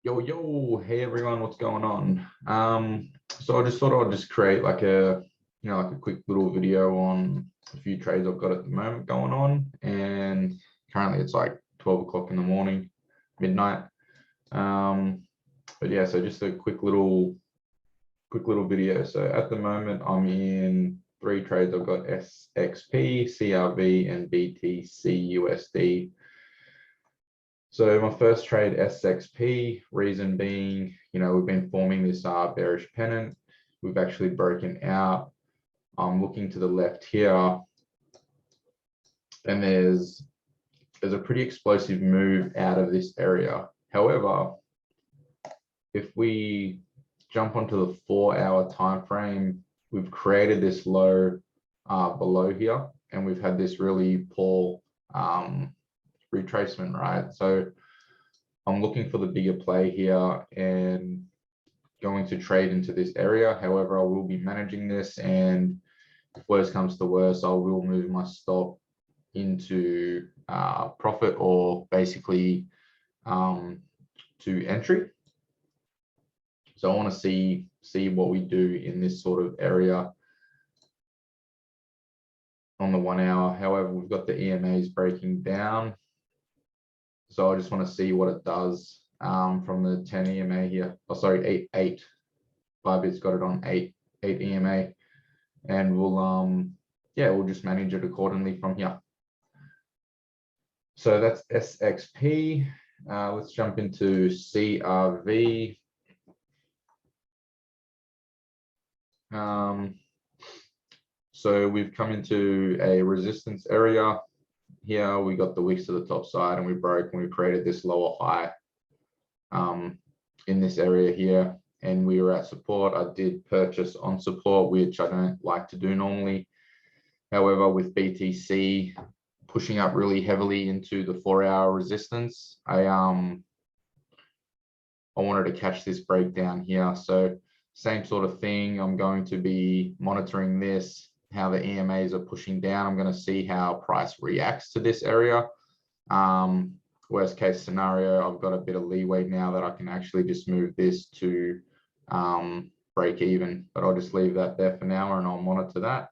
Hey everyone, what's going on? So I just thought I'd just create like a quick little video on a few trades I've got at the moment going on, and currently it's like 12 o'clock in the morning, midnight. But yeah, so just a quick little video. So at the moment I'm in three trades. I've got SXP, CRV, and BTC USD. So my first trade, SXP, reason being, we've been forming this bearish pennant. We've actually broken out. I'm looking to the left here, and there's a pretty explosive move out of this area. However, if we jump onto the 4-hour time frame, we've created this low below here, and we've had this really poor retracement, right? So I'm looking for the bigger play here and going to trade into this area. However, I will be managing this, and if worse comes to worse, I will move my stop into profit, or basically to entry. So I want to see what we do in this sort of area on the 1 hour. However, we've got the EMAs breaking down, so I just want to see what it does from the 10 EMA here. Oh, sorry, 8. Bybit's got it on 8 EMA, and we'll just manage it accordingly from here. So that's SXP. Let's jump into CRV. So we've come into a resistance area here. We got the wicks to the top side, and we broke, and we created this lower high in this area here, and we were at support. I did purchase on support, which I don't like to do normally. However, with BTC pushing up really heavily into the 4-hour resistance, I wanted to catch this breakdown here. So same sort of thing. I'm going to be monitoring this, how the EMAs are pushing down. I'm going to see how price reacts to this area. Worst case scenario, I've got a bit of leeway now that I can actually just move this to break even, but I'll just leave that there for now, and I'll monitor that.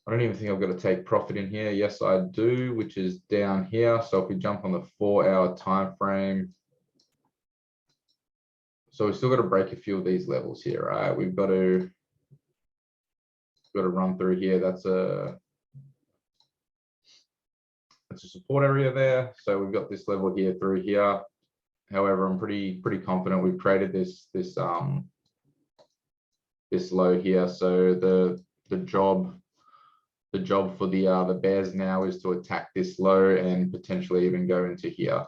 I don't even think I've got to take profit in here. Yes, I do, which is down here. So if we jump on the 4-hour time frame, so we've still got to break a few of these levels here, right? We've got to run through here. That's a support area there. So we've got this level here through here. However, I'm pretty confident we've created this low here. So the job for the bears now is to attack this low and potentially even go into here.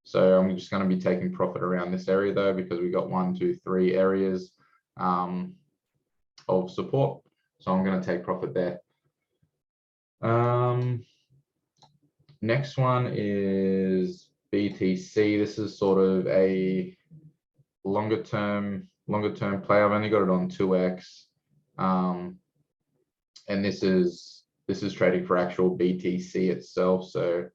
So I'm just going to be taking profit around this area though, because we got 1, 2, 3 areas of support. So I'm going to take profit there. Next one is BTC. This is sort of a longer term play. I've only got it on 2x, and this is trading for actual BTC itself. So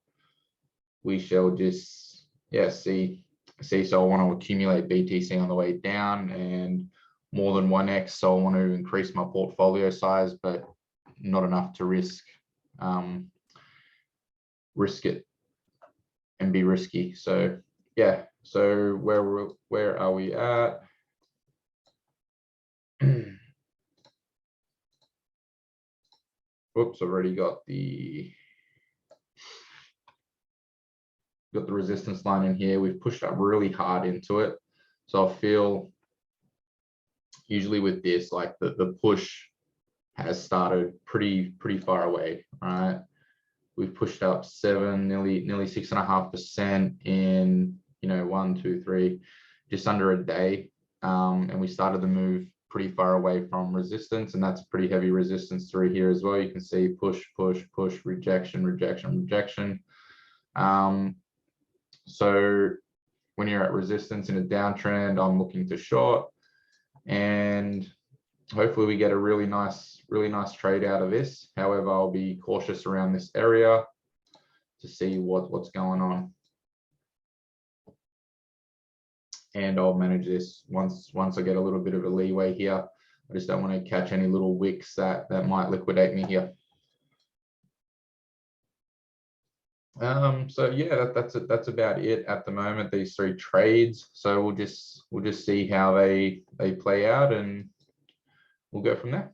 we shall just see. So I want to accumulate BTC on the way down, and more than 1x. So I want to increase my portfolio size, but not enough to risk it and be risky. So yeah, so where are we at? Oops, I've already got the resistance line in here. We've pushed up really hard into it, so I feel usually with this, like the push has started pretty far away, right? We've pushed up 7, nearly 6.5% in 1, 2, 3, just under a day, and we started the move pretty far away from resistance, and that's pretty heavy resistance through here as well. You can see push, rejection. So when you're at resistance in a downtrend, I'm looking to short, and hopefully we get a really nice trade out of this. However, I'll be cautious around this area to see what's going on. and I'll manage this once I get a little bit of a leeway here. I just don't want to catch any little wicks that might liquidate me here. So yeah, that's about it at the moment, these 3 trades. So we'll just see how they play out, and we'll go from there.